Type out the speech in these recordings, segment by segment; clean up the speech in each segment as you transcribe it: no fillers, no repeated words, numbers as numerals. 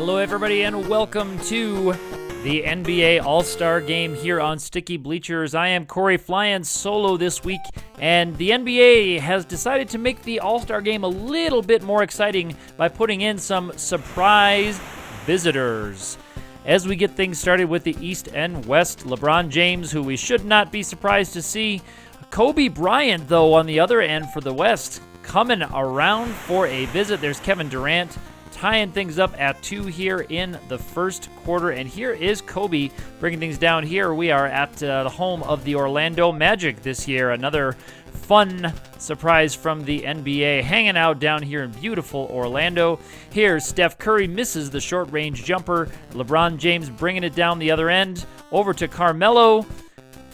Hello, everybody, and welcome to the NBA All-Star Game here on Sticky Bleachers. I am Cory, flying solo this week, and the NBA has decided to make the All-Star Game a little bit more exciting by putting in some surprise visitors. As we get things started with the East and West, LeBron James, who we should not be surprised to see. Kobe Bryant, though, on the other end for the West, coming around for a visit. There's Kevin Durant tying things up at 2 here in the first quarter. And here is Kobe bringing things down here. We are at the home of the Orlando Magic this year. Another fun surprise from the NBA, hanging out down here in beautiful Orlando. Here's Steph Curry, misses the short-range jumper. LeBron James bringing it down the other end. Over to Carmelo.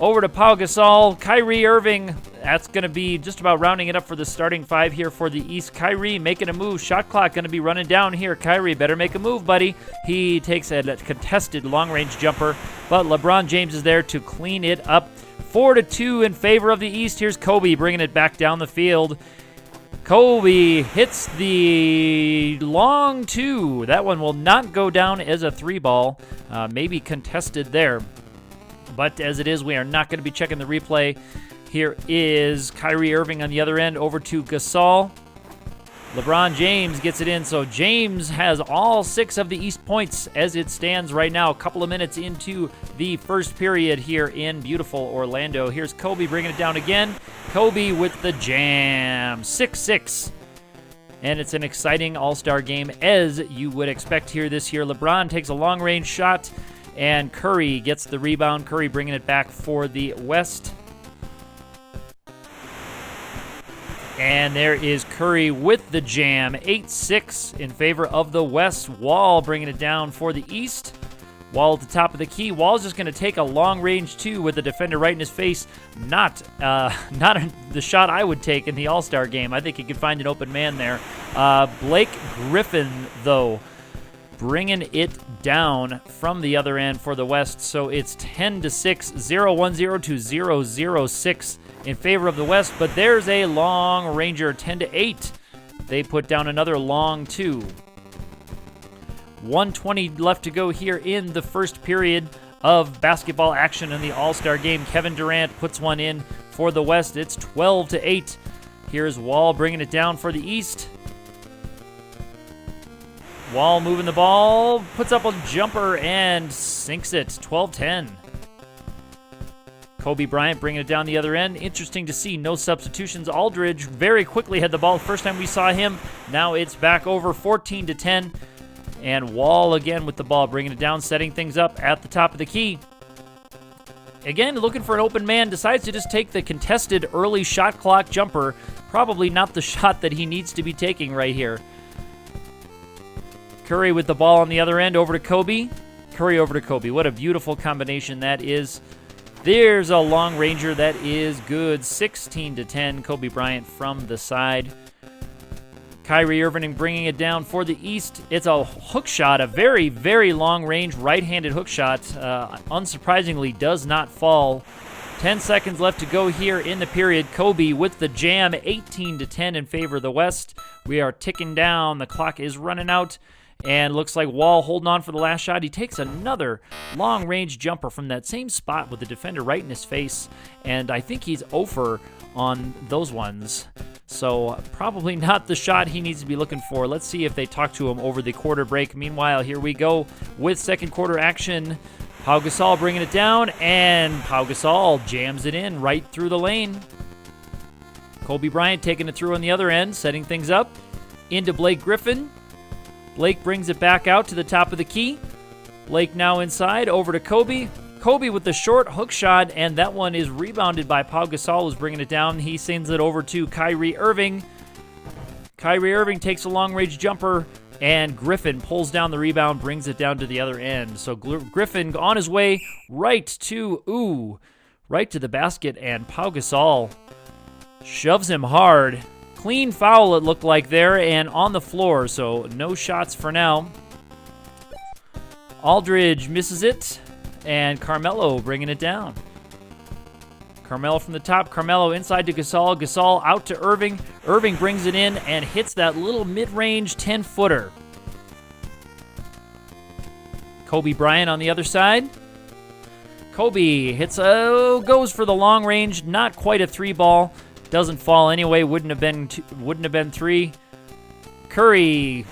Over to Pau Gasol. Kyrie Irving. That's going to be just about rounding it up for the starting five here for the East. Kyrie making a move. Shot clock going to be running down here. Kyrie, better make a move, buddy. He takes a contested long-range jumper, but LeBron James is there to clean it up. 4-2 in favor of the East. Here's Kobe bringing it back down the field. Kobe hits the long two. That one will not go down as a three ball. Maybe contested there. But as it is, we are not going to be checking the replay. Here is Kyrie Irving on the other end, over to Gasol. LeBron James gets it in, so James has all 6 of the East points as it stands right now. A couple of minutes into the first period here in beautiful Orlando. Here's Kobe bringing it down again. Kobe with the jam, 6-6. And it's an exciting all-star game, as you would expect here this year. LeBron takes a long-range shot, and Curry gets the rebound. Curry bringing it back for the West. And there is Curry with the jam. 8-6 in favor of the West. Wall bringing it down for the East. Wall at the top of the key. Wall's just going to take a long-range two with the defender right in his face. Not the shot I would take in the All-Star game. I think he could find an open man there. Blake Griffin, though, bringing it down from the other end for the West. So it's 10-6, 0-1-0 to 0-0-6 in favor of the West. But there's a long ranger, 10-8. They put down another long two. 1:20 left to go here in the first period of basketball action in the All-Star game. Kevin Durant puts one in for the West. It's 12-8. Here's Wall bringing it down for the East. Wall moving the ball, puts up a jumper and sinks it, 12-10. Kobe Bryant bringing it down the other end. Interesting to see, no substitutions. Aldridge very quickly had the ball the first time we saw him. Now it's back over, 14-10. And Wall again with the ball, bringing it down, setting things up at the top of the key. Again, looking for an open man, decides to just take the contested early shot clock jumper. Probably not the shot that he needs to be taking right here. Curry with the ball on the other end, over to Kobe. Curry over to Kobe. What a beautiful combination that is. There's a long ranger that is good. 16-10, Kobe Bryant from the side. Kyrie Irving bringing it down for the East. It's a hook shot, a very, very long range right-handed hook shot. Unsurprisingly, does not fall. 10 seconds left to go here in the period. Kobe with the jam, 18-10 in favor of the West. We are ticking down. The clock is running out. And looks like Wall holding on for the last shot. He takes another long-range jumper from that same spot with the defender right in his face. And I think he's over on those ones. So probably not the shot he needs to be looking for. Let's see if they talk to him over the quarter break. Meanwhile, here we go with second quarter action. Pau Gasol bringing it down, and Pau Gasol jams it in right through the lane. Kobe Bryant taking it through on the other end, setting things up. Into Blake Griffin. Blake brings it back out to the top of the key. Blake now inside, over to Kobe. Kobe with the short hook shot, and that one is rebounded by Pau Gasol, who's bringing it down. He sends it over to Kyrie Irving. Kyrie Irving takes a long-range jumper, and Griffin pulls down the rebound, brings it down to the other end. So Griffin on his way right to the basket, and Pau Gasol shoves him hard. Clean foul, it looked like there, and on the floor, so no shots for now. Aldridge misses it, and Carmelo bringing it down. Carmelo from the top. Carmelo inside to Gasol. Gasol out to Irving. Irving brings it in and hits that little mid-range 10-footer. Kobe Bryant on the other side. Kobe hits goes for the long range, not quite a 3-ball. Doesn't fall anyway. Wouldn't have been 3. Curry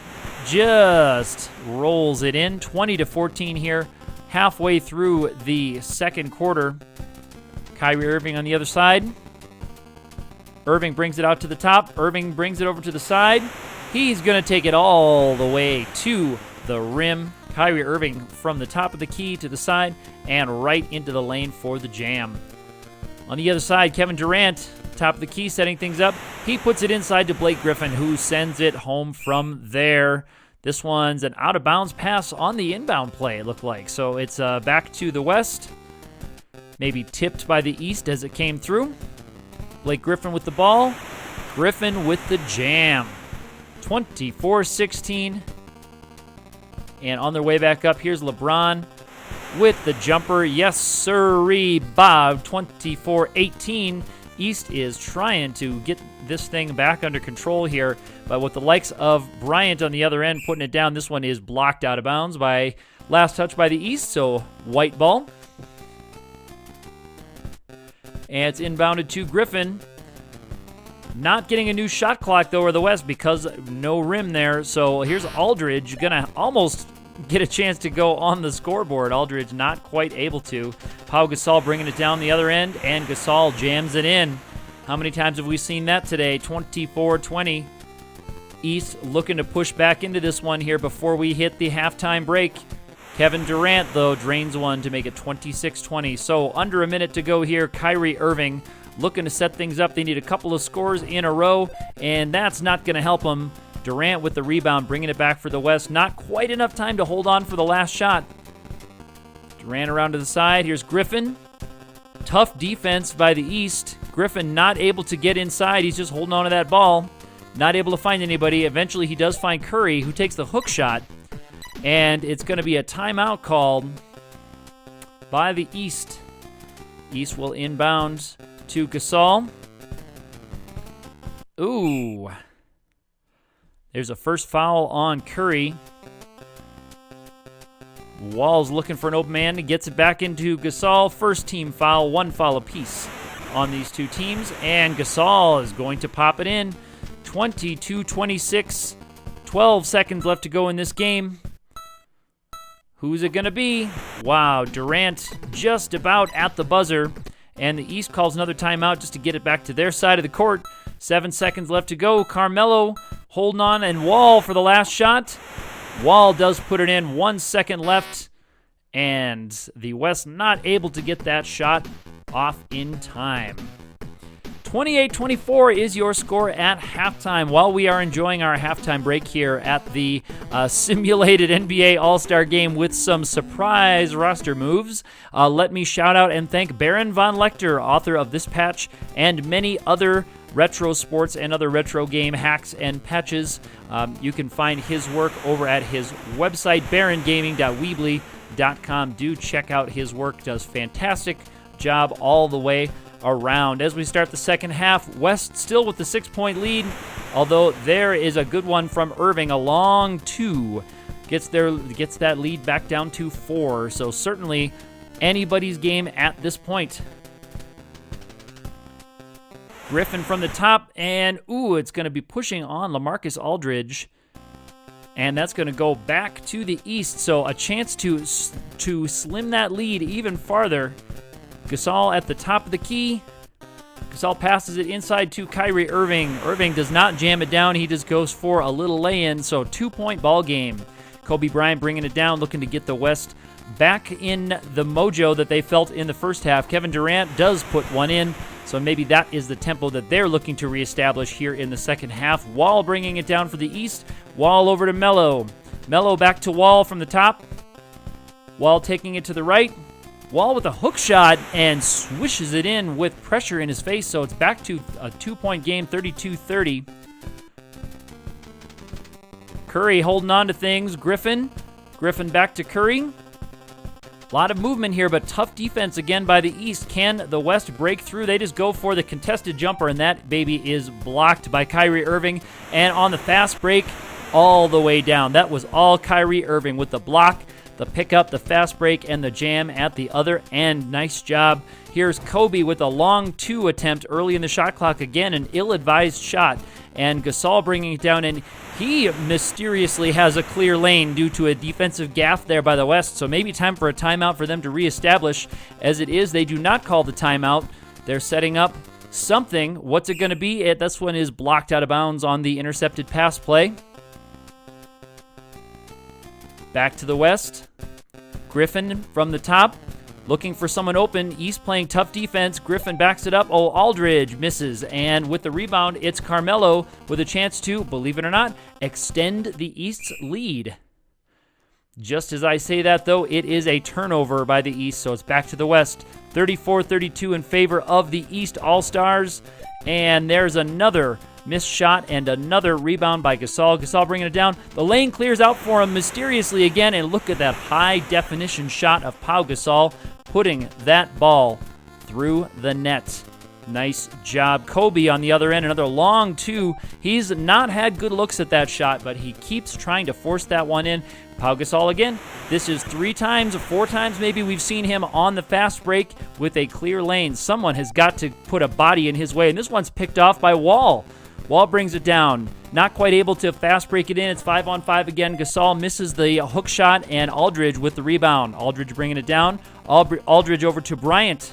just rolls it in. 20-14 here, halfway through the second quarter. Kyrie Irving on the other side. Irving brings it out to the top. Irving brings it over to the side. He's going to take it all the way to the rim. Kyrie Irving from the top of the key to the side and right into the lane for the jam. On the other side, Kevin Durant, top of the key, setting things up. He puts it inside to Blake Griffin, who sends it home from there. This one's an out-of-bounds pass on the inbound play, it looked like. So it's back to the West. Maybe tipped by the East as it came through. Blake Griffin with the ball. Griffin with the jam. 24-16. And on their way back up, here's LeBron with the jumper. Yes, sirree, Bob. 24-18. East is trying to get this thing back under control here, but with the likes of Bryant on the other end putting it down, this one is blocked out of bounds by last touch by the East, so white ball. And it's inbounded to Griffin. Not getting a new shot clock, though, or the West, because no rim there. So here's Aldridge, gonna almost get a chance to go on the scoreboard. Aldridge not quite able to. Pau Gasol bringing it down the other end, and Gasol jams it in. How many times have we seen that today? 24-20. East looking to push back into this one here before we hit the halftime break. Kevin Durant, though, drains one to make it 26-20. So under a minute to go here. Kyrie Irving looking to set things up. They need a couple of scores in a row, and that's not going to help them. Durant with the rebound, bringing it back for the West. Not quite enough time to hold on for the last shot. Durant around to the side. Here's Griffin. Tough defense by the East. Griffin not able to get inside. He's just holding on to that ball. Not able to find anybody. Eventually he does find Curry, who takes the hook shot. And it's going to be a timeout called by the East. East will inbound to Gasol. Ooh. There's a first foul on Curry. Wall's looking for an open man. He gets it back into Gasol. First team foul, 1 foul apiece on these two teams. And Gasol is going to pop it in. 22-26. 12 seconds left to go in this game. Who's it going to be? Wow, Durant just about at the buzzer. And the East calls another timeout just to get it back to their side of the court. 7 seconds left to go. Carmelo holding on, and Wall for the last shot. Wall does put it in. 1 second left. And the West not able to get that shot off in time. 28-24 is your score at halftime. While we are enjoying our halftime break here at the simulated NBA All-Star Game with some surprise roster moves, let me shout out and thank Baron Von Lechter, author of this patch and many other retro sports and other retro game hacks and patches. You can find his work over at his website, barongaming.weebly.com. Do check out his work. Does fantastic job all the way around. As we start the second half, West still with the 6-point lead, although there is a good one from Irving, a long 2. Gets that lead back down to 4. So certainly anybody's game at this point. Griffin from the top, and it's going to be pushing on LaMarcus Aldridge, and that's going to go back to the East. So a chance to slim that lead even farther. Gasol at the top of the key. Gasol passes it inside to Kyrie Irving. Irving does not jam it down. He just goes for a little lay-in. So 2-point ball game. Kobe Bryant bringing it down, looking to get the West back in the mojo that they felt in the first half. Kevin Durant does put one in. So maybe that is the tempo that they're looking to reestablish here in the second half. Wall bringing it down for the East. Wall over to Melo. Melo back to Wall from the top. Wall taking it to the right. Wall with a hook shot and swishes it in with pressure in his face, so it's back to a 2-point game, 32-30. Curry holding on to things. Griffin back to Curry. A lot of movement here, but tough defense again by the East. Can the West break through? They just go for the contested jumper, and that baby is blocked by Kyrie Irving. And on the fast break, all the way down. That was all Kyrie Irving with the block. the pickup, the fast break, and the jam at the other end. Nice job. Here's Kobe with a long 2 attempt early in the shot clock. Again, an ill-advised shot, and Gasol bringing it down, and he mysteriously has a clear lane due to a defensive gaffe there by the West, so maybe time for a timeout for them to reestablish. As it is, they do not call the timeout. They're setting up something. What's it going to be? This one is blocked out of bounds on the intercepted pass play. Back to the West. Griffin from the top, looking for someone open. East playing tough defense. Griffin backs it up. Oh, Aldridge misses. And with the rebound, it's Carmelo with a chance to, believe it or not, extend the East's lead. Just as I say that, though, it is a turnover by the East, so it's back to the West. 34-32 in favor of the East All-Stars. And there's another missed shot and another rebound by Gasol. Gasol bringing it down. The lane clears out for him mysteriously again, and look at that high-definition shot of Pau Gasol putting that ball through the net. Nice job. Kobe on the other end, another long 2. He's not had good looks at that shot, but he keeps trying to force that one in. Pau Gasol again. This is 4 times maybe we've seen him on the fast break with a clear lane. Someone has got to put a body in his way, and this one's picked off by Wall. Wall brings it down. Not quite able to fast break it in. It's 5-on-5 again. Gasol misses the hook shot, and Aldridge with the rebound. Aldridge bringing it down. Aldridge over to Bryant.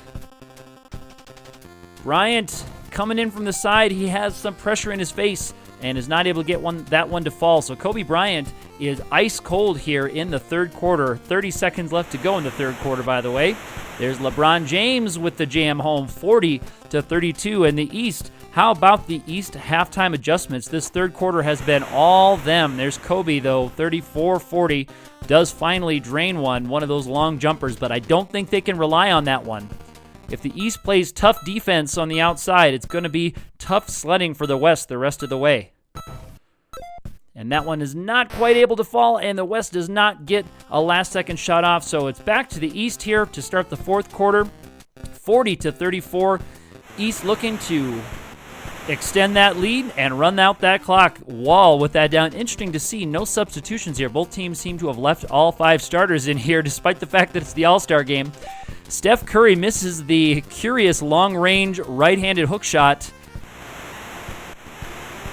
Bryant coming in from the side. He has some pressure in his face and is not able to get that one to fall. So Kobe Bryant is ice cold here in the third quarter. 30 seconds left to go in the third quarter, by the way. There's LeBron James with the jam home, 40-32 in the East. How about the East halftime adjustments? This third quarter has been all them. There's Kobe, though, 34-40. Does finally drain one of those long jumpers, but I don't think they can rely on that one. If the East plays tough defense on the outside, it's going to be tough sledding for the West the rest of the way. And that one is not quite able to fall, and the West does not get a last-second shot off, so it's back to the East here to start the fourth quarter. 40-34. East looking to extend that lead and run out that clock. Wall with that down. Interesting to see, no substitutions here. Both teams seem to have left all 5 starters in here, despite the fact that it's the All-Star game. Steph Curry misses the curious long-range right-handed hook shot.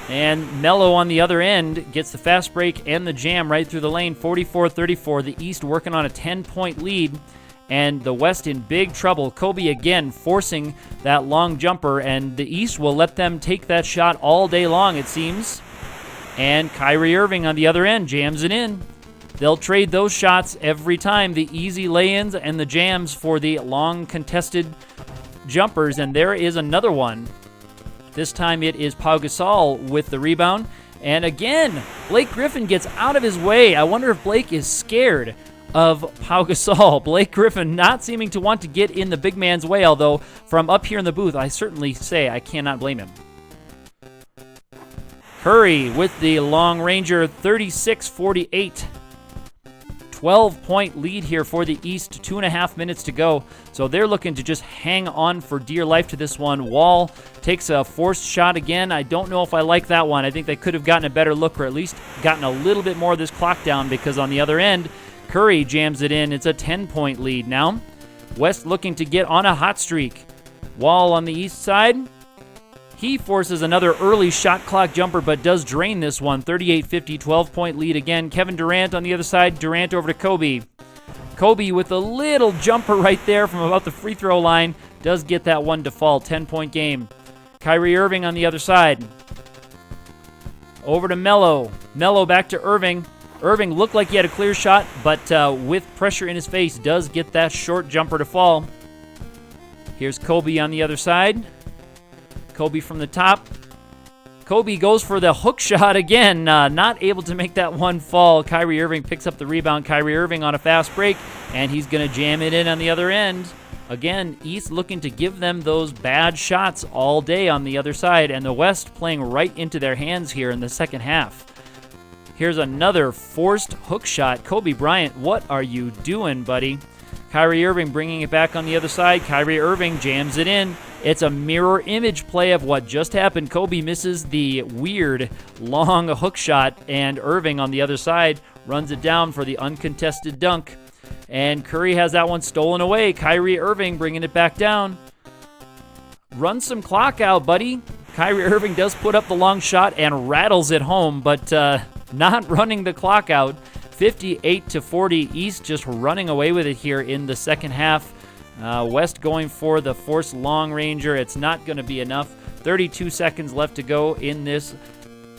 And Melo on the other end gets the fast break and the jam right through the lane. 44-34. The East working on a 10-point lead. And the West in big trouble. Kobe again forcing that long jumper, and the East will let them take that shot all day long, it seems. And Kyrie Irving on the other end jams it in. They'll trade those shots every time, the easy lay-ins and the jams for the long contested jumpers, and there is another one. This time it is Pau Gasol with the rebound. And again, Blake Griffin gets out of his way. I wonder if Blake is scared of Pau Gasol. Blake Griffin not seeming to want to get in the big man's way, although from up here in the booth, I certainly say I cannot blame him. Curry with the long ranger, 36-48. 12-point lead here for the East, 2.5 minutes to go. So they're looking to just hang on for dear life to this one. Wall takes a forced shot again. I don't know if I like that one. I think they could have gotten a better look, or at least gotten a little bit more of this clock down, because on the other end, Curry jams it in. It's a 10-point lead now. West looking to get on a hot streak. Wall on the East side. He forces another early shot clock jumper, but does drain this one. 38-50, 12-point lead again. Kevin Durant on the other side. Durant over to Kobe. Kobe with a little jumper right there from about the free throw line. Does get that one to fall. 10-point game. Kyrie Irving on the other side. Over to Melo. Melo back to Irving. Irving looked like he had a clear shot, but with pressure in his face, does get that short jumper to fall. Here's Kobe on the other side. Kobe from the top. Kobe goes for the hook shot again, not able to make that one fall. Kyrie Irving picks up the rebound. Kyrie Irving on a fast break, and he's going to jam it in on the other end. Again, East looking to give them those bad shots all day on the other side, and the West playing right into their hands here in the second half. Here's another forced hook shot. Kobe Bryant, what are you doing, buddy? Kyrie Irving bringing it back on the other side. Kyrie Irving jams it in. It's a mirror image play of what just happened. Kobe misses the weird long hook shot, and Irving on the other side runs it down for the uncontested dunk. And Curry has that one stolen away. Kyrie Irving bringing it back down. Run some clock out, buddy. Kyrie Irving does put up the long shot and rattles it home, but not running the clock out. 58-40, East just running away with it here in the second half. West going for the forced long ranger. It's not going to be enough. 32 seconds left to go in this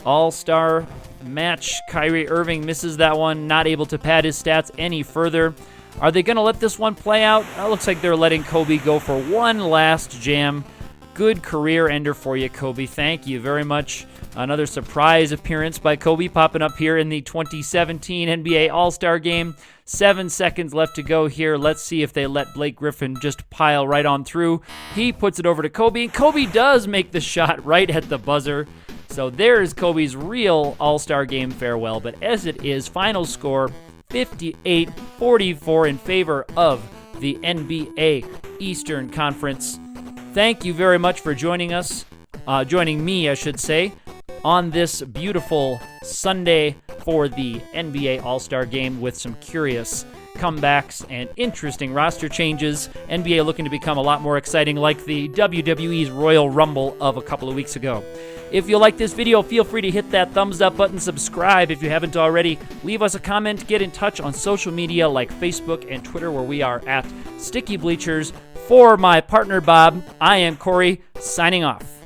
all-star match. Kyrie Irving misses that one, not able to pad his stats any further. Are they going to let this one play out? It looks like they're letting Kobe go for one last jam. Good career ender for you, Kobe. Thank you very much. Another surprise appearance by Kobe popping up here in the 2017 NBA All-Star Game. 7 seconds left to go here. Let's see if they let Blake Griffin just pile right on through. He puts it over to Kobe. Kobe does make the shot right at the buzzer. So there's Kobe's real All-Star Game farewell. But as it is, final score 58-44 in favor of the NBA Eastern Conference. Thank you very much for joining us, joining me, I should say, on this beautiful Sunday for the NBA All-Star Game with some curious comebacks and interesting roster changes. NBA looking to become a lot more exciting, like the WWE's Royal Rumble of a couple of weeks ago. If you like this video, feel free to hit that thumbs up button, subscribe if you haven't already, leave us a comment, get in touch on social media like Facebook and Twitter, where we are at Sticky Bleachers. For my partner Bob, I am Cory, signing off.